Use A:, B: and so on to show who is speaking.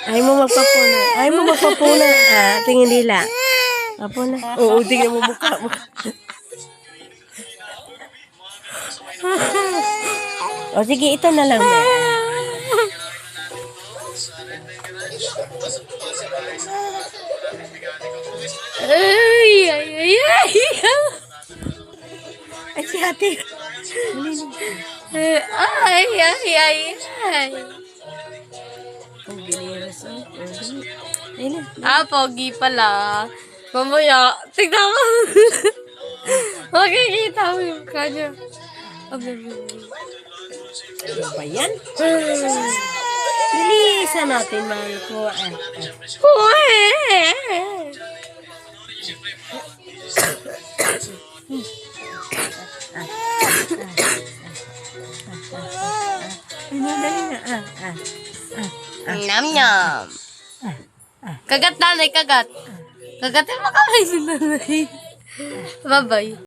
A: Ayaw mo magpapuna. Ayaw mo magpapuna. Tingin nila. Papuna. Oo, tingnan mo mukha mo. O sige, ito na lang.
B: Ay, ay, ay, ay.
A: Ay, si ate.
B: Ay, ay, ay, ay.
A: Ang giliras. Ayun.
B: Pogi pala. Mamaya, tignan mo. Makikita mo yung kanya.
A: Ano ba yan? Bilisan natin, mahal ko.
B: Nam nam. Kagat nanay, kagat. Kagatin mo kamay si nanay. Bye-bye.